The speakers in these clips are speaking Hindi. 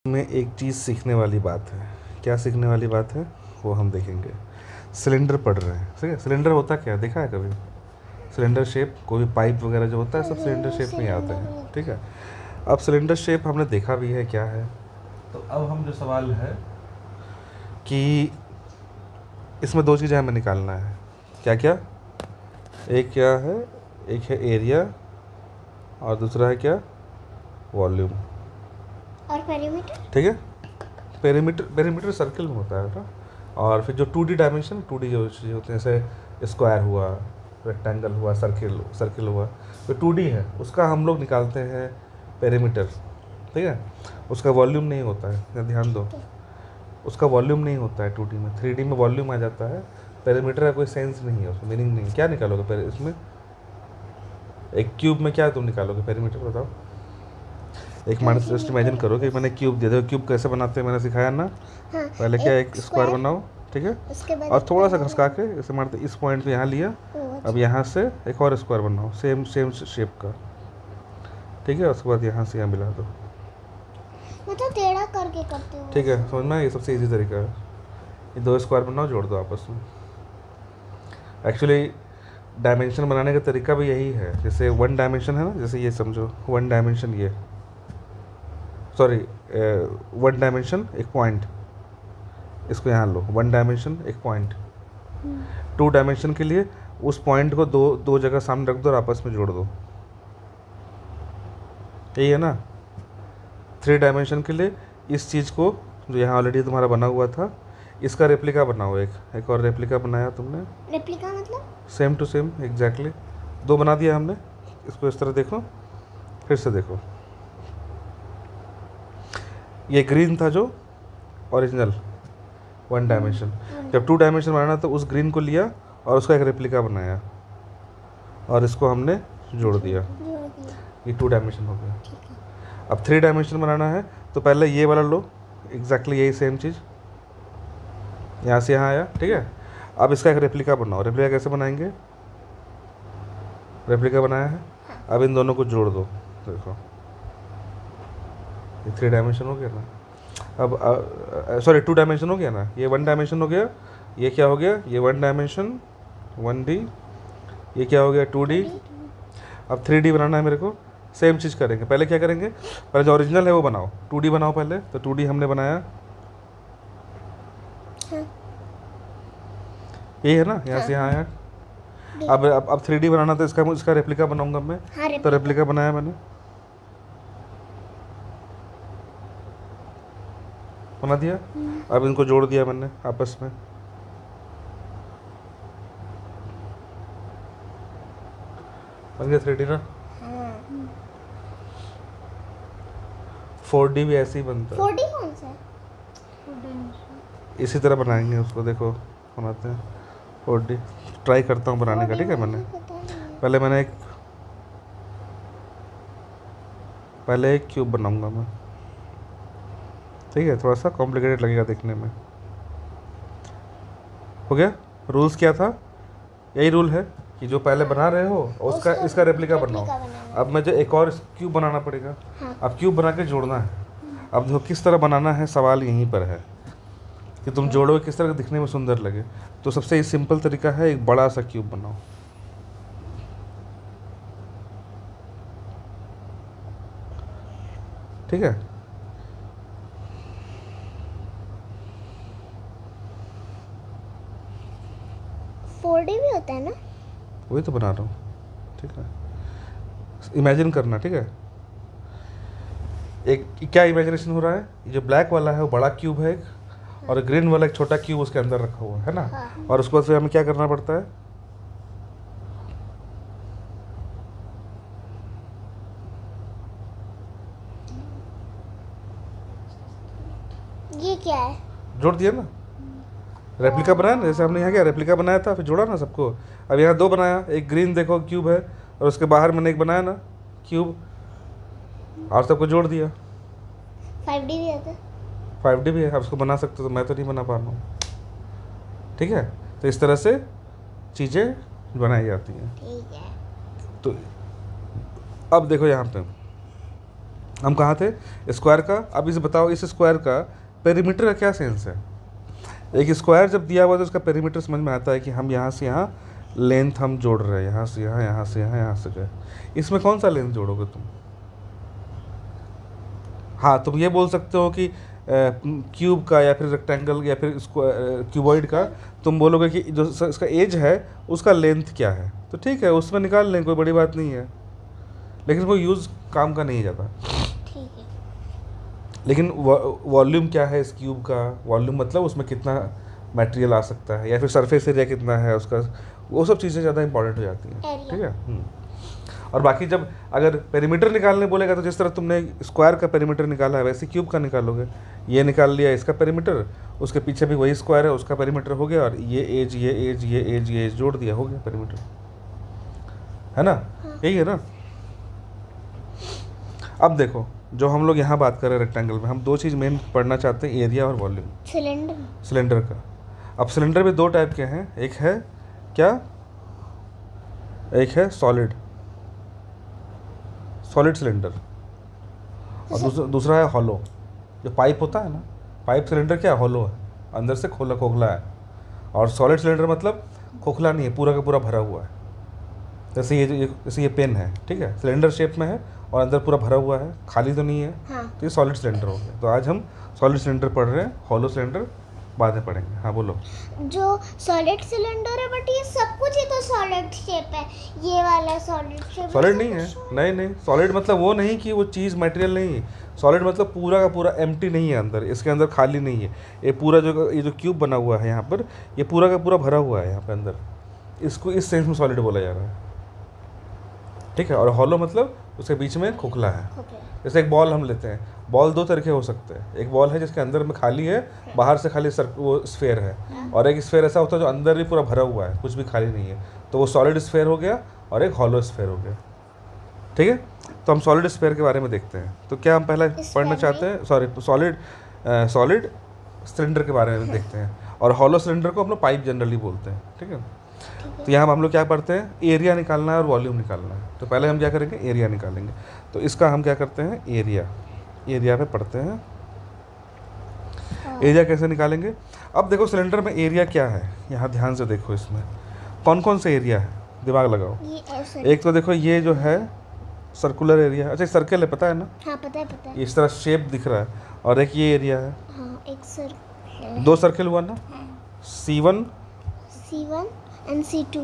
में एक चीज़ सीखने वाली बात है। क्या सीखने वाली बात है वो हम देखेंगे। सिलेंडर पढ़ रहे हैं, ठीक है। सिलेंडर होता क्या देखा है कभी? सिलेंडर शेप, कोई पाइप वगैरह जो होता है सब सिलेंडर शेप में ही आते हैं, ठीक है। अब सिलेंडर शेप हमने देखा भी है क्या है। तो अब हम जो सवाल है कि इसमें दो चीज़ें हमें निकालना है। क्या क्या? एक क्या है, एक है एरिया और दूसरा है क्या, वॉल्यूम और पेरीमीटर, ठीक है। पेरीमीटर सर्कल में होता है ना। और फिर जो 2D डायमेंशन, 2D जो चीज़ें होती हैं जैसे स्क्वायर हुआ, रेक्टेंगल हुआ, सर्किल हुआ, तो 2D है उसका हम लोग निकालते हैं पेरीमीटर, ठीक है। उसका वॉल्यूम नहीं होता है, ध्यान दो, उसका वॉल्यूम नहीं होता है 2D में। 3D में वॉल्यूम आ जाता है। पेरीमीटर का कोई सेंस नहीं है, उसमें मीनिंग नहीं है। क्या निकालोगे इसमें? एक क्यूब में क्या तुम निकालोगे पेरीमीटर, बताओ। एक माइनस जस्ट इमेजिन करो कि मैंने क्यूब दे दो। क्यूब कैसे बनाते हैं मैंने सिखाया ना। हाँ, पहले क्या, एक स्क्वायर बनाओ, ठीक है, और थोड़ा सा घसका के इसे मारते, इस पॉइंट पे यहाँ लिया। अब यहाँ से एक और स्क्वायर बनाओ सेम शेप का, ठीक है। उसके बाद यहाँ से यहाँ मिला दो, मतलब टेढ़ा करके करते हो, ठीक है। समझ में? ये सबसे इजी तरीका है। ये दो स्क्वायर बनाओ, जोड़ दो आपस में। एक्चुअली डायमेंशन बनाने का तरीका भी यही है। जैसे 1 डायमेंशन है ना, जैसे ये समझो 1 डायमेंशन, ये सॉरी 1 डायमेंशन एक पॉइंट, इसको यहाँ लो 1 डायमेंशन एक पॉइंट। 2 डायमेंशन के लिए उस पॉइंट को दो जगह सामने रख दो और आपस में जोड़ दो, यही है ना। 3 डायमेंशन के लिए इस चीज़ को जो यहाँ ऑलरेडी तुम्हारा बना हुआ था, इसका रेप्लिका बनाओ। एक और रेप्लिका बनाया तुमने। रेप्लिका मतलब सेम टू सेम, एग्जैक्टली 2 बना दिया हमने। इसको इस तरह देखो, फिर से देखो। ये ग्रीन था जो ओरिजिनल 1 डायमेंशन। जब 2 डायमेंशन बनाना तो उस ग्रीन को लिया और उसका एक रेप्लिका बनाया और इसको हमने जोड़ दिया, ये 2 डायमेंशन हो गया। अब 3 डायमेंशन बनाना है तो पहले ये वाला लो, एग्जैक्टली यही सेम चीज़ यहाँ से यहाँ आया, ठीक है। अब इसका एक रेप्लिका बनाओ। रेप्लिका कैसे बनाएंगे? रेप्लिका बनाया है, अब इन दोनों को जोड़ दो, देखो ये 3 डायमेंशन हो गया ना। अब सॉरी 2 डायमेंशन हो गया ना, ये 1 डायमेंशन हो गया। ये क्या हो गया? ये 1 डायमेंशन 1D। ये क्या हो गया? 2D। अब 3D बनाना है मेरे को। सेम चीज़ करेंगे। पहले क्या करेंगे, पहले जो ओरिजिनल है वो बनाओ। 2D बनाओ पहले। तो 2D हमने बनाया, ये है ना, यहाँ से यहाँ आया। अब 3D बनाना तो इसका रेप्लिका बनाऊंगा मैं। हाँ, तो रेप्लिका बनाया मैंने, बना दिया। अब इनको जोड़ दिया मैंने आपस में, बन गया 3D ना। 4D भी ऐसे ही बनता है। 4D कौन सा है? इसी तरह बनाएंगे उसको, देखो बनाते हैं 4D। ट्राई करता हूँ बनाने का, ठीक है। पहले एक क्यूब बनाऊंगा मैं, ठीक है। थोड़ा सा कॉम्प्लिकेटेड लगेगा देखने में। हो गया। रूल्स क्या था? यही रूल है कि जो पहले बना रहे हो उसका इसका रेप्लिका बनाओ। अब मुझे एक और क्यूब बनाना पड़ेगा। अब क्यूब बना के जोड़ना है। अब देखो किस तरह बनाना है, सवाल यहीं पर है कि तुम जोड़ो किस तरह दिखने में सुंदर लगे। तो सबसे सिंपल तरीका है, एक बड़ा सा क्यूब बनाओ, ठीक है। भी होता है ना, वही तो बना रहा हूँ, ठीक है। इमेजिन करना, ठीक है। एक क्या इमेजिनेशन हो रहा है? ये जो ब्लैक वाला है वो बड़ा क्यूब है एक, और ग्रीन वाला एक छोटा क्यूब उसके अंदर रखा हुआ है ना। हाँ। और उसके बाद फिर हमें क्या करना पड़ता है? ये क्या है? जोड़ दिया ना, रेप्लिका बनाया ना। जैसे हमने यहाँ क्या रेप्लिका बनाया था, फिर जोड़ा ना सबको। अब यहाँ 2 बनाया, एक ग्रीन देखो क्यूब है, और उसके बाहर मैंने एक बनाया ना क्यूब, और सबको जोड़ दिया। 5D भी आता है? 5D भी है, आप उसको बना सकते हो, तो मैं तो नहीं बना पा रहा हूँ, ठीक है। तो इस तरह से चीज़ें बनाई जाती हैं। ठीक है। तो अब देखो यहाँ पे हम कहाँ थे? स्क्वायर का। अब इसे बताओ, इस स्क्वायर का पेरीमीटर का क्या सेंस है? एक स्क्वायर जब दिया हुआ तो उसका पेरीमीटर समझ में आता है कि हम यहाँ से यहाँ लेंथ हम जोड़ रहे हैं, यहाँ से यहाँ, यहाँ से यहाँ, यहाँ से गए। इसमें कौन सा लेंथ जोड़ोगे तुम? हाँ, तुम ये बोल सकते हो कि क्यूब का या फिर रेक्टेंगल या फिर क्यूबॉइड का तुम बोलोगे कि जो इसका एज है उसका लेंथ क्या है, तो ठीक है उसमें निकाल लें, कोई बड़ी बात नहीं है, लेकिन कोई यूज़ काम का नहीं ज़्यादा। ठीक है। लेकिन वॉल्यूम क्या है इस क्यूब का? वॉल्यूम मतलब उसमें कितना मटेरियल आ सकता है, या फिर सरफेस एरिया कितना है उसका, वो सब चीज़ें ज़्यादा इंपॉर्टेंट हो जाती हैं। Area। ठीक है। और बाकी जब अगर पेरीमीटर निकालने बोलेगा तो जिस तरह तुमने स्क्वायर का पेरीमीटर निकाला है वैसे क्यूब का निकालोगे। ये निकाल लिया इसका पेरीमीटर, उसके पीछे भी वही स्क्वायर है, उसका पेरीमीटर हो गया, और ये एज ये एज ये एज ये एज जोड़ दिया, हो गया पेरीमीटर, है ना? यही है ना। अब देखो, जो हम लोग यहाँ बात कर रहे हैं रेक्टेंगल में, हम दो चीज़ मेन पढ़ना चाहते हैं, एरिया और वॉल्यूम। सिलेंडर का। अब सिलेंडर भी दो टाइप के हैं, एक है क्या, एक है सॉलिड सिलेंडर, और दूसरा है हॉलो। जो पाइप होता है ना, पाइप सिलेंडर क्या है? हॉलो है, अंदर से खोखला है। और सॉलिड सिलेंडर मतलब खोखला नहीं है, पूरा का पूरा भरा हुआ है। जैसे ये पेन है, ठीक है, सिलेंडर शेप में है और अंदर पूरा भरा हुआ है, खाली तो नहीं है। हाँ। तो ये सॉलिड सिलेंडर हो गया। तो आज हम सॉलिड सिलेंडर पढ़ रहे हैं, हॉलो सिलेंडर बाद में पढ़ेंगे। हाँ बोलो। जो सॉलिड सिलेंडर है, बट ये सब कुछ ही तो सॉलिड शेप है, ये वाला सॉलिड शेप। सॉलिड नहीं है, नहीं, सॉलिड मतलब वो नहीं कि वो चीज़ मटेरियल नहीं है। सॉलिड मतलब पूरा का पूरा एम्प्टी नहीं है, अंदर इसके अंदर खाली नहीं है। ये पूरा ये जो क्यूब बना हुआ है यहाँ पर, ये पूरा का पूरा भरा हुआ है यहाँ पे अंदर, इसको इस सेंस में सॉलिड बोला जा रहा है। ठीक है। और हॉलो मतलब उसके बीच में खोखला है। जैसे एक बॉल हम लेते हैं, बॉल दो तरह के हो सकते हैं। एक बॉल है जिसके अंदर में खाली है, बाहर से खाली वो स्फेयर है, और एक स्फेयर ऐसा होता है जो अंदर भी पूरा भरा हुआ है, कुछ भी खाली नहीं है, तो वो सॉलिड स्फेयर हो गया, और एक हॉलो स्फेयर हो गया। ठीक है। तो हम सॉलिड स्फेयर के बारे में देखते हैं। तो क्या हम पहले पढ़ना चाहते हैं, सॉलिड सिलेंडर के बारे में देखते हैं, और हॉलो सिलेंडर को हम लोग पाइप जनरली बोलते हैं। ठीक है। तो यहाँ हम लोग क्या पढ़ते हैं, एरिया निकालना है और वॉल्यूम निकालना है। तो पहले हम क्या करेंगे, एरिया निकालेंगे। तो इसका हम क्या करते हैं, एरिया पे पढ़ते हैं। एरिया कैसे निकालेंगे? अब देखो सिलेंडर में एरिया क्या है, यहाँ ध्यान से देखो, इसमें कौन कौन से एरिया है, दिमाग लगाओ। एक तो देखो ये जो है सर्कुलर एरिया, अच्छा सर्कल है, पता है ना? हाँ पता है। इस तरह शेप दिख रहा है। और एक ये एरिया है। हाँ, एक सर्कल, दो सर्कल हुआ ना। C1 एंड C2,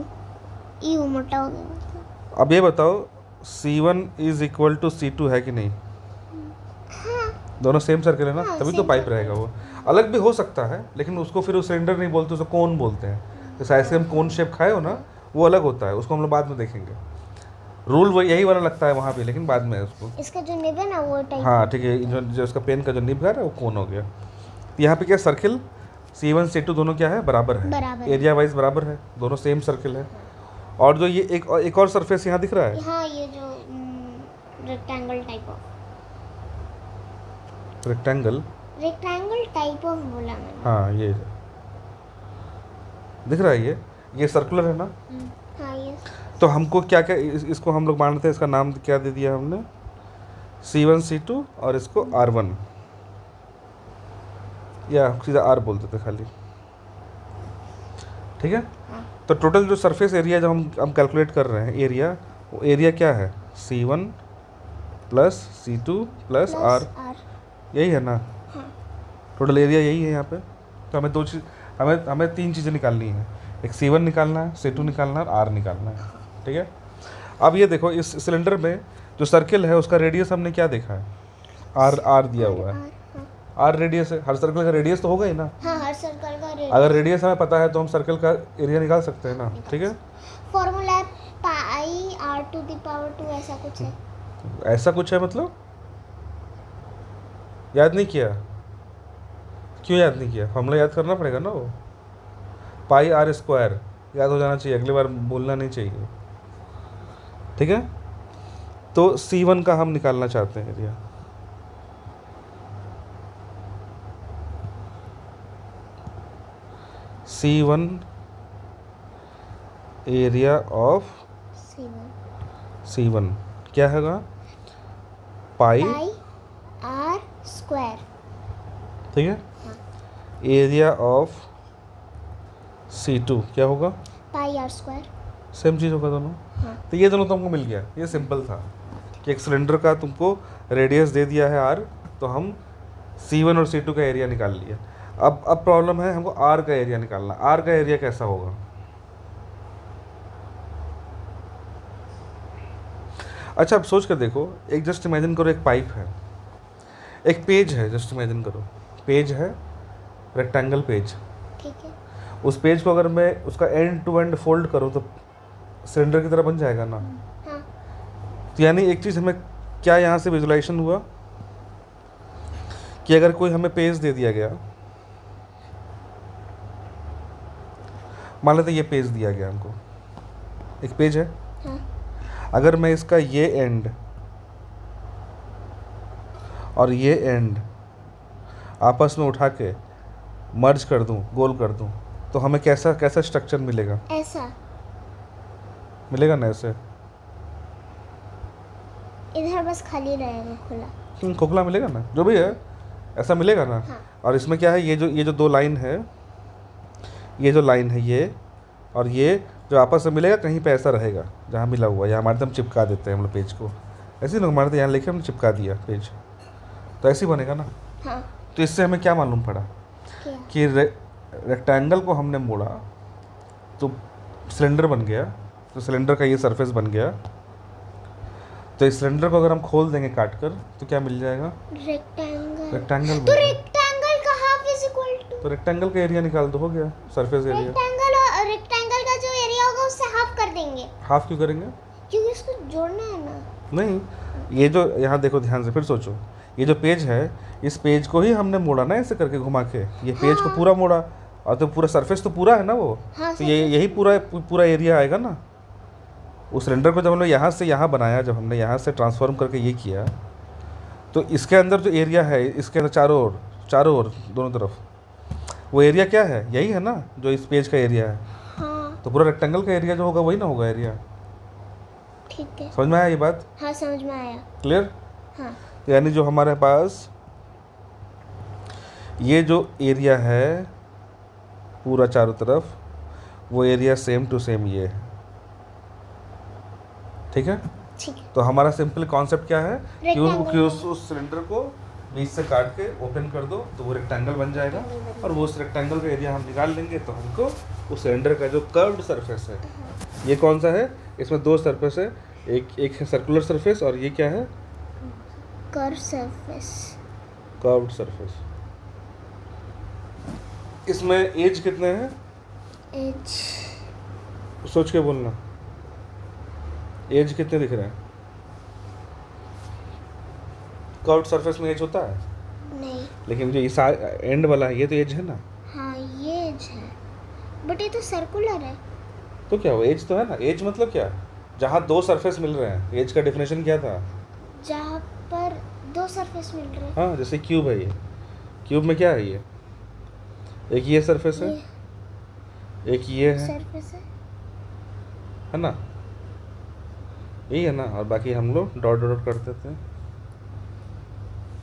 यू मोटा हो गया। अब ये बताओ C1 is equal to C2 है कि नहीं? हाँ। दोनों सेम सर्कल है ना। हाँ, तभी तो पाइप रहेगा। वो अलग भी हो सकता है, लेकिन उसको फिर सिलेंडर नहीं बोलते, उसको कोन बोलते हैं। जैसे आइसक्रीम कोन शेप खाए हो ना, वो अलग होता है, उसको हम लोग बाद में देखेंगे। रूल वो यही वाला लगता है वहाँ पे, लेकिन बाद में उसको, इसका जो निब है ना वो टाइप। हाँ ठीक है, जो उसका पेन का जो निब है वो कोन हो गया। तो यहाँ पे क्या सर्किल C1 C2 दोनों क्या है, बराबर है, एरिया वाइज बराबर है, दोनों सेम सर्किल है। और जो ये एक और सरफेस यहाँ दिख रहा है, हाँ ये जो रेक्टेंगल टाइप ऑफ बोला मैंने। हाँ ये दिख रहा है, ये सर्कुलर है ना। हाँ ये। तो हमको क्या क्या इसको हम लोग मानते हैं, इसका नाम क्या दे दिया हमने, C1 C2, और इसको R1 या सीधा R बोलते थे खाली। ठीक है। तो टोटल जो सरफेस एरिया जो हम कैलकुलेट कर रहे हैं, एरिया, वो एरिया क्या है, C1 plus C2 plus R, यही है ना। टोटल एरिया यही है यहाँ पे। तो हमें तीन चीज़ें निकालनी है, एक C1 निकालना है, C2 निकालना है, और R निकालना है। ठीक है। अब ये देखो, इस सिलेंडर में जो सर्किल है उसका रेडियस हमने क्या देखा है, R दिया हुआ है। R रेडियस है, हर सर्कल का रेडियस तो होगा ही ना। हाँ, हर सर्कल का रेडियस। अगर रेडियस हमें पता है तो हम सर्कल का एरिया निकाल सकते हैं ना। ठीक है। फॉर्मूला है पाई r⁻², ऐसा कुछ है। ऐसा कुछ है मतलब, याद नहीं किया? क्यों याद नहीं किया? फॉर्मूला याद करना पड़ेगा ना। वो πr² याद हो जाना चाहिए, अगली बार बोलना नहीं चाहिए। ठीक है। तो C1 का हम निकालना चाहते हैं area. C1 area of C1 क्या होगा, पाई स्क्वायर। ठीक है। हाँ। एरिया ऑफ C2 क्या होगा? पाई आर स्क्वायर। सेम चीज़ होगा दोनों। हाँ। तो ये दोनों तुमको मिल गया। ये सिंपल था कि एक सिलेंडर का तुमको रेडियस दे दिया है R, तो हम C1 और C2 का एरिया निकाल लिया। अब प्रॉब्लम है हमको R का एरिया निकालना। R का एरिया कैसा होगा? अच्छा, अब सोच कर देखो, एक जस्ट इमेजिन करो, एक पाइप है, एक पेज है, जस्ट इमेजिन करो पेज है, रेक्टेंगल पेज। ठीक है। उस पेज को अगर मैं उसका एंड टू एंड फोल्ड करूँ तो सिलेंडर की तरह बन जाएगा ना। हाँ। तो यानी एक चीज़ हमें क्या यहाँ से विजुलाइजेशन हुआ कि अगर कोई हमें पेज दे दिया गया, मान लेते ये पेज दिया गया हमको, एक पेज है। हाँ। अगर मैं इसका ये एंड और ये एंड आपस में उठा के मर्ज कर दूं, गोल कर दूं, तो हमें कैसा कैसा स्ट्रक्चर मिलेगा? ऐसा मिलेगा ना ऐसे। इधर बस खाली रहेगा, खुला। खोखला मिलेगा ना, जो भी है ऐसा मिलेगा ना। हाँ। और इसमें क्या है, ये जो दो लाइन है, ये जो लाइन है ये और ये जो आपस में मिलेगा, कहीं पे ऐसा रहेगा जहाँ मिला हुआ, यहाँ हमारे हम चिपका देते हैं हम लोग पेज को, ऐसे ही ना हमारे यहाँ लेके हमने चिपका दिया पेज, तो ऐसे ही बनेगा ना। हाँ। तो इससे हमें क्या मालूम पड़ा क्या? कि रेक्टेंगल को हमने मोड़ा तो सिलेंडर बन गया, तो सिलेंडर का ये सरफेस बन गया। तो इस सिलेंडर को अगर हम खोल देंगे काट कर तो क्या मिल जाएगा? रेक्टेंगल। रेक्टेंगल। तो रेक्टेंगल का हाफ इज इक्वल टू, तो रेक्टेंगल का एरिया निकाल दो, हो गया सरफेस एरिया। रेक्टेंगल का जो एरिया होगा उससे हाफ कर देंगे। हाफ क्यों करेंगे? क्योंकि इसको जोड़ना है ना। नहीं, ये जो यहाँ देखो ध्यान से, फिर सोचो, ये जो पेज है, इस पेज को ही हमने मोड़ा ना ऐसे करके घुमा के, ये पेज को पूरा मोड़ा, और तो पूरा सरफेस तो पूरा है ना वो। हाँ, तो ये यही पूरा एरिया आएगा ना। उस सिलेंडर को जब हमने यहाँ से यहाँ बनाया, जब हमने यहाँ से ट्रांसफॉर्म करके ये किया, तो इसके अंदर जो एरिया है, इसके अंदर चारों ओर दोनों तरफ, वो एरिया क्या है? यही है ना जो इस पेज का एरिया है। हाँ। तो पूरा रेक्टेंगल का एरिया जो होगा वही ना होगा एरिया। ठीक है। समझ में आया ये बात? हाँ, समझ में आया। क्लियर? हाँ। तो यानी जो हमारे पास ये जो एरिया है पूरा चारों तरफ, वो एरिया सेम टू सेम ये है। ठीक है। ठीक है। तो हमारा सिंपल कॉन्सेप्ट क्या है कि Rectangle। उस सिलेंडर को बीच से काट के ओपन कर दो तो वो रेक्टेंगल बन जाएगा, और वो उस रेक्टेंगल का एरिया हम निकाल लेंगे तो हमको उस सिलेंडर का जो कर्व्ड सरफेस है, ये कौन सा है? इसमें दो सरफेस है, एक है सर्कुलर सरफेस और ये क्या है? Curve surface. Curved surface. इसमें एज कितने हैं? एज सोच के बोलना, एज कितने दिख रहे हैं? कर्व्ड सरफेस में एज होता है? नहीं। लेकिन जो इस एंड वाला है ये तो एज है ना। हाँ, ये एज है, बट ये तो सर्कुलर है। तो क्या वो एज तो है ना। एज मतलब क्या? जहाँ दो सरफेस मिल रहे हैं। एज का डेफिनेशन क्या था? जहाँ पर दो सरफेस मिल रहे हैं। हाँ, जैसे क्यूब है, ये क्यूब में क्या है? ये एक ये सरफेस है, एक ये है सरफेस है ना, यही है ना, और बाकी हम लोग डॉट डॉट करते थे,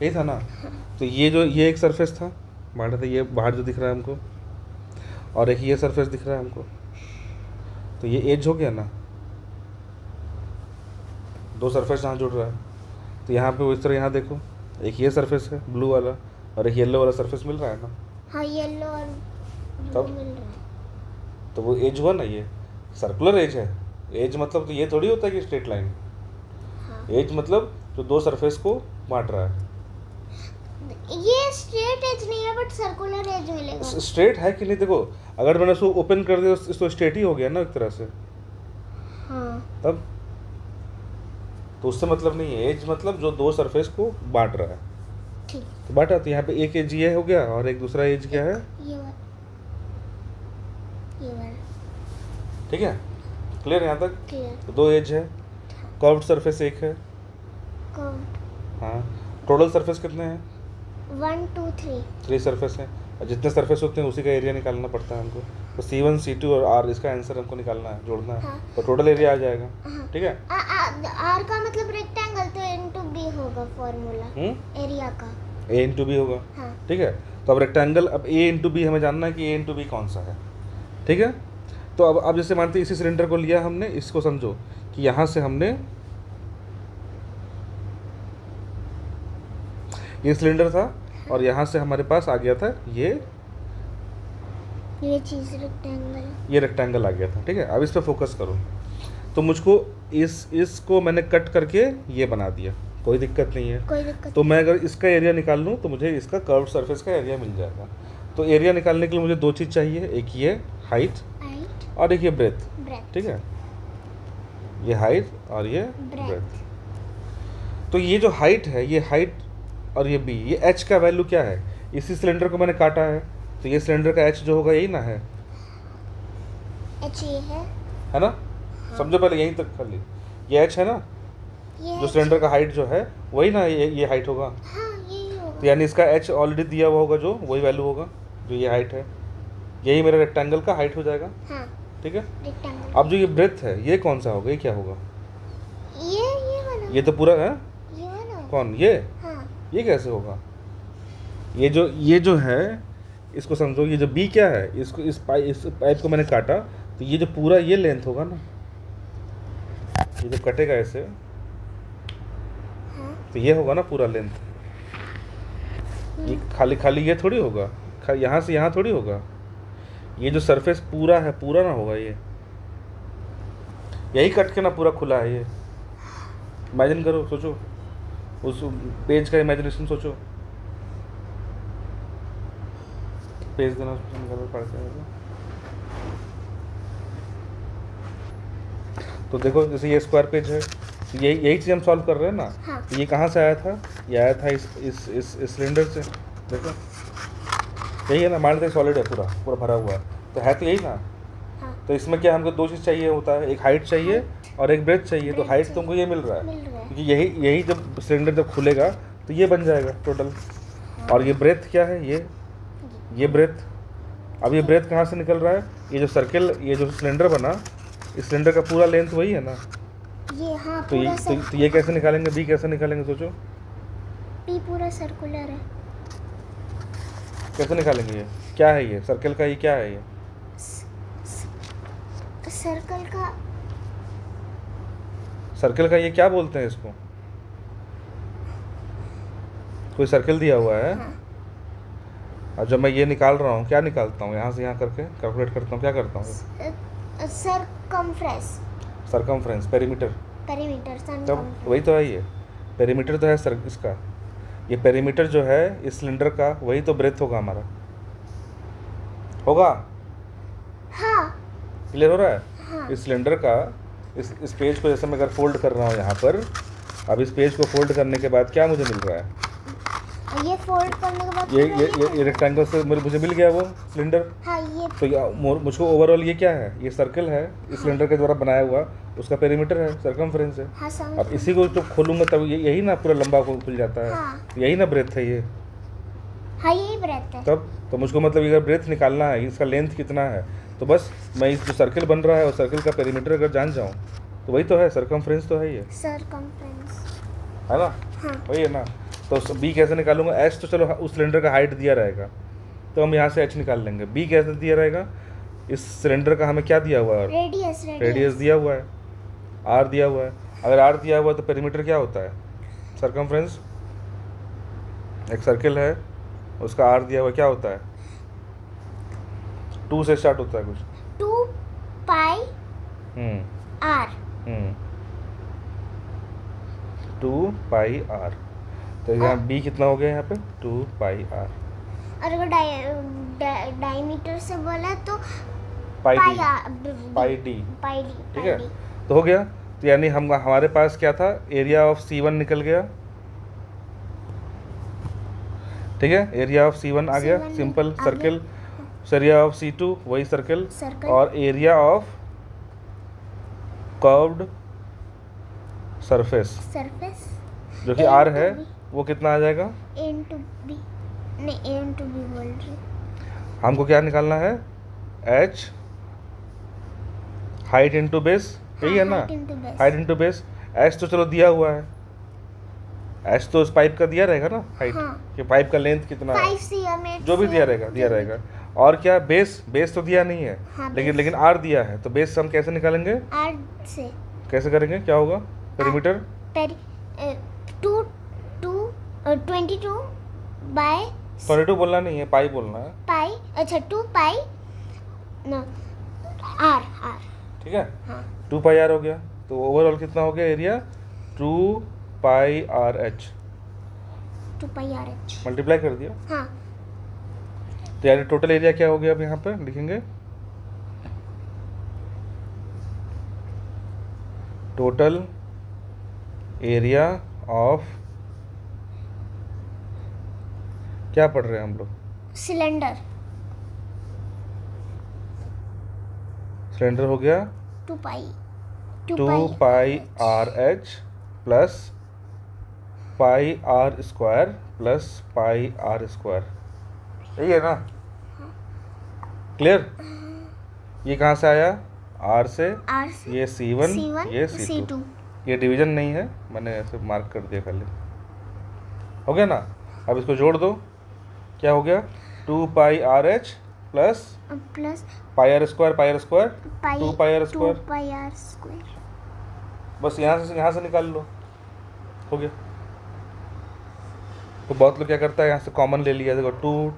यही था ना। तो ये एक सरफेस था, मान लेते ये बाहर जो दिख रहा है हमको, और एक ये सरफेस दिख रहा है हमको, तो ये एज हो गया ना, दो सरफेस जहाँ जुड़ रहा है। तो यहाँ पे वो इस तरह, यहाँ देखो, एक ये सरफेस है ब्लू वाला और एक येलो वाला सरफेस मिल रहा है ना। हाँ, येलो और ब्लू तब मिल रहा है। तो वो एज हुआ ना, ये सर्कुलर एज है। एज मतलब तो ये थोड़ी होता है कि स्ट्रेट लाइन। हाँ। एज मतलब जो दो सरफेस को बांट रहा है। ये स्ट्रेट एज नहीं है, बट सर्कुलर एज मिलेगा। स्ट्रेट है कि नहीं, देखो अगर मैंने उसको ओपन कर दिया तो स्ट्रेट ही हो गया ना एक तरह से। हाँ। तब तो उससे मतलब नहीं है। एज मतलब जो दो सरफेस को बांट रहा है। ठीक। तो बांटा, तो यहाँ पे एक एज ये हो गया और एक दूसरा एज क्या है? ये वाला। ठीक है, क्लियर यहाँ तक? क्लियर। तो दो एज है, कर्व्ड सरफेस एक है। कर्व्ड। हाँ, टोटल सरफेस कितने हैं? 1 2 3 3 सरफेस हैं, और जितने सरफेस होते हैं उसी का एरिया निकालना पड़ता है हमको। तो C1 C2 और R, इसका आंसर हमको निकालना है, जोड़ना है। हाँ। तो टोटल एरिया आ जाएगा। हाँ। ठीक है। आर का मतलब रेक्टेंगल, तो इनटू बी होगा फॉर्मूला एरिया का। ए इंटू बी होगा। हाँ। ठीक है, तो अब रेक्टेंगल, अब ए इंटू बी हमें जानना है कि ए इंटू बी कौन सा है। ठीक है, तो अब जैसे मानते हैं इसी सिलेंडर को लिया हमने, इसको समझो कि यहाँ से हमने ये सिलेंडर था और यहाँ से हमारे पास आ गया था ये चीज़ रेक्टेंगल, ये रेक्टेंगल आ गया था। ठीक है, अब इस पर फोकस करो। तो मुझको इसको मैंने कट करके ये बना दिया, कोई दिक्कत नहीं है। कोई दिक्कत तो मैं अगर इसका एरिया निकाल लूँ तो मुझे इसका कर्व सरफेस का एरिया मिल जाएगा। तो एरिया निकालने के लिए मुझे दो चीज़ चाहिए, एक ये हाइट और एक ये ब्रेथ। ठीक है, ये हाइट और ये ब्रेथ। तो ये जो हाइट है, ये हाइट और ये बी, ये एच का वैल्यू क्या है? इसी सिलेंडर को मैंने काटा है, तो ये सिलेंडर का एच जो होगा यही ना है, एच ये है ना? हाँ। समझो पहले यहीं तक कर ली, ये एच है ना, ये जो सिलेंडर का हाइट जो है वही ना, ये हाइट होगा। हाँ, यही होगा। तो यानी इसका एच ऑलरेडी दिया हुआ होगा, जो वही वैल्यू होगा जो ये हाइट है, यही मेरा रेक्टेंगल का हाइट हो जाएगा। हाँ, ठीक है, रेक्टेंगल। अब जो ये ब्रेथ है ये कौन सा होगा, ये क्या होगा? ये वाला, ये तो पूरा है, ये वाला कौन ये? हाँ, ये कैसे होगा? ये जो है, इसको समझो, ये जो बी क्या है, इसको इस पाइप को मैंने काटा, तो ये जो पूरा ये लेंथ होगा ना, ये जो कटेगा ऐसे, हाँ, तो ये होगा ना पूरा लेंथ। ये खाली ये थोड़ी होगा, यहाँ से यहाँ थोड़ी होगा। ये जो सरफेस पूरा है, पूरा ना होगा, ये यही कट के ना पूरा खुला है। ये इमेजिन करो, सोचो उस पेज का इमेजिनेशन सोचो, पेज देना पड़ता है। तो देखो जैसे ये स्क्वायर पेज है, तो यही चीज़ हम सॉल्व कर रहे हैं ना। हाँ। तो ये कहाँ से आया था? ये आया था इस सिलेंडर से। देखो यही है ना, मान लेते सॉलिड है, पूरा भरा हुआ है, तो है तो यही ना। हाँ। तो इसमें क्या हमको दो चीज़ चाहिए होता है, एक हाइट चाहिए और एक ब्रेथ चाहिए। तो हाइट तुमको ये मिल रहा है, क्योंकि यही जब सिलेंडर जब खुलेगा तो ये बन जाएगा टोटल। और ये ब्रेथ क्या है? ये ब्रेथ। अब ये ब्रेथ कहाँ से निकल रहा है? ये जो सर्किल, ये जो सिलेंडर बना, इस सिलेंडर का पूरा लेंथ वही है ना। ये हाँ, तो ये कैसे निकालेंगे? बी कैसे निकालेंगे? सोचो, बी पूरा सर्कुलर है, कैसे निकालेंगे? ये क्या है? ये सर्कल का, ये क्या है? ये सर्कल का ये क्या बोलते हैं इसको? कोई सर्कल दिया हुआ है। हाँ। और जब मैं ये निकाल रहा हूँ, क्या निकालता हूँ? यहाँ से यहाँ करके कैलकुलेट करता हूँ, क्या करता हूँ? Circumference, perimeter. तब वही तो है, ये पेरीमीटर तो है सर इसका। ये पेरीमीटर जो है इस सिलेंडर का, वही तो ब्रेथ होगा हमारा, होगा। हाँ। क्लियर हो रहा है? हाँ। इस सिलेंडर का, इस पेज को जैसे मैं अगर फोल्ड कर रहा हूँ यहाँ पर, अब इस पेज को फोल्ड करने के बाद क्या मुझे मिल रहा है? ये फोल्ड करने के बाद ये रेक्टेंगल से मुझे मिल गया वो सिलेंडर। हाँ, ये तो मुझको ओवरऑल ये क्या है? ये सर्कल है, इस सिलेंडर के द्वारा बनाया हुआ, उसका पेरीमीटर है, सरकमफ्रेंस है। हाँ, अब इसी को तो खोलूंगा तब यही ना पूरा लंबा खुल जाता है। हाँ। तो यही ना ब्रेथ है ये। हाँ, यही ब्रेथ है। तब तो मुझको मतलब अगर ब्रेथ निकालना है, इसका लेंथ कितना है, तो बस मैं इस जो सर्कल बन रहा है और सर्कल का पेरीमीटर अगर जान जाऊँ तो वही तो है, सरकमफ्रेंस तो है ये, सरकमफ्रेंस है ना? हाँ। वही है ना। तो बी कैसे निकालूंगा? एच तो चलो उस सिलेंडर का हाइट दिया रहेगा, तो हम यहाँ से एच निकाल लेंगे। बी कैसे दिया रहेगा? इस सिलेंडर का हमें क्या दिया हुआ है? रेडियस दिया हुआ है, आर दिया हुआ है। अगर आर दिया हुआ है तो पेरीमीटर क्या होता है? सरकमफ्रेंस। एक सर्कल है, उसका आर दिया हुआ क्या होता है? 2 से स्टार्ट होता है कुछ, 2 पाई आर। 2 pi are. तो यहाँ बी कितना हो गया यहाँ पे? 2 पाई आर। और अगर डायमीटर से बोला तो पाई डी। ठीक है, तो हो गया। तो यानी हमारे पास क्या था? एरिया ऑफ C1 निकल गया। ठीक है, एरिया ऑफ C1 आ गया, simple circle. Area of C2 वही सर्कल, और एरिया ऑफ कर्व्ड सरफेस जो कि R है, वो कितना आ जाएगा? A into B बोल रही। हमको क्या निकालना है? H हाइट इंटू बेस, यही है ना? Height into base. H तो चलो दिया हुआ है, एच तो उस पाइप का दिया रहेगा ना हाइट, हाँ। कि पाइप का लेंथ कितना है, 5 cm जो भी दिया रहेगा। और क्या बेस तो दिया नहीं है, हाँ, लेकिन आर दिया है, तो बेस हम कैसे निकालेंगे, आर से कैसे करेंगे, क्या होगा पेरीमीटर 22 बाय 22 बोलना नहीं है, पाई बोलना है, पाई, अच्छा 2 पाई न आर ठीक है। हाँ 2 पाई आर हो गया, तो ओवरऑल कितना हो गया area, 2 pi R H 2 pi R H multiply कर दिया। हाँ तो यानी टोटल एरिया क्या हो गया, अब यहाँ पर लिखेंगे टोटल एरिया ऑफ, क्या पढ़ रहे हैं हम लोग, सिलेंडर सिलेंडर हो गया 2 pi R H plus pi R square plus pi R square, यही है ना, क्लियर। ये कहाँ से आया, आर से, ये C1 ये C2, ये डिवीजन नहीं है, मैंने ऐसे मार्क कर दिया खाली, हो गया ना। अब इसको जोड़ दो, क्या हो गया, 2 pi R H plus pi R square 2 pi R square, बस यहाँ से निकाल लो, हो गया। तो बहुत लोग क्या करता है, यहाँ से कॉमन ले लिया, देखो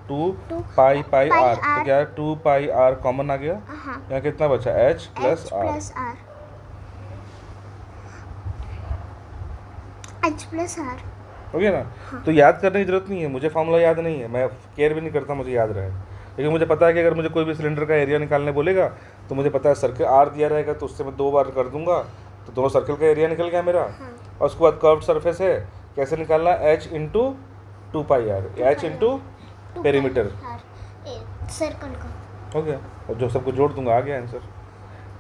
2 पाई आर, तो क्या है 2 पाई आर कॉमन आ गया, यहाँ कितना बचा एच प्लस आर, हो गया ना। हाँ। तो याद करने की जरूरत नहीं है, मुझे फॉर्मूला याद नहीं है, मैं केयर भी नहीं करता मुझे याद रहे, लेकिन मुझे पता है कि अगर मुझे कोई भी सिलेंडर का एरिया निकालने बोलेगा तो मुझे पता है सर्कल आर दिया रहेगा, तो उससे मैं 2 बार कर दूंगा, तो दोनों सर्कल का एरिया निकल गया मेरा। हाँ। और उसके बाद कर्व्ड सरफेस है, कैसे निकालना, H into 2 pi R, H into perimeter circle का, हो गया, और जो सबको जोड़ दूंगा आ गया आंसर,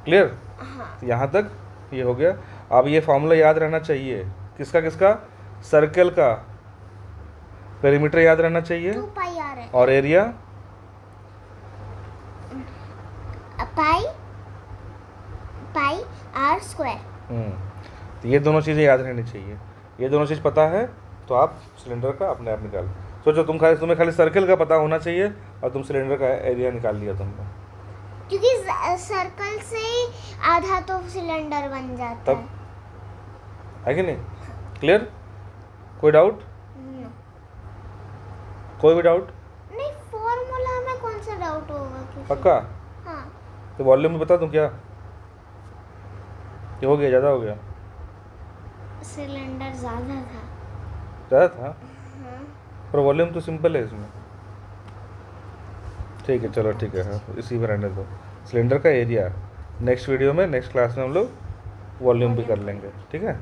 क्लियर। हाँ। तो यहाँ तक ये हो गया। अब ये फॉर्मूला याद रहना चाहिए, किसका, सर्कल का पेरीमीटर याद रहना चाहिए, 2 पाई आर है, और एरिया पाई आर स्क्वायर। तो ये दोनों चीज़ें याद रहनी चाहिए, ये दोनों चीज़ पता है तो आप सिलेंडर का अपने आप निकाल सोचो, तुम्हें खाली सर्कल का पता होना चाहिए और तुम सिलेंडर का एरिया निकाल लिया तुमने, क्योंकि सर्कल से ही आधा तो सिलेंडर बन जाता है कि नहीं, क्लियर। कोई डाउट, कोई भी डाउट नहीं, फॉर्मूला में कौन सा डाउट होगा, पक्का। हाँ तो वॉल्यूम में बता दूं क्या, ये हो गया, ज़्यादा हो गया, सिलेंडर ज़्यादा था। हाँ। पर वॉल्यूम तो सिंपल है इसमें, ठीक है, चलो ठीक है, हाँ इसी में रहने दो। सिलेंडर का एरिया नेक्स्ट वीडियो में, नेक्स्ट क्लास में हम लोग वॉल्यूम भी कर लेंगे, ठीक है।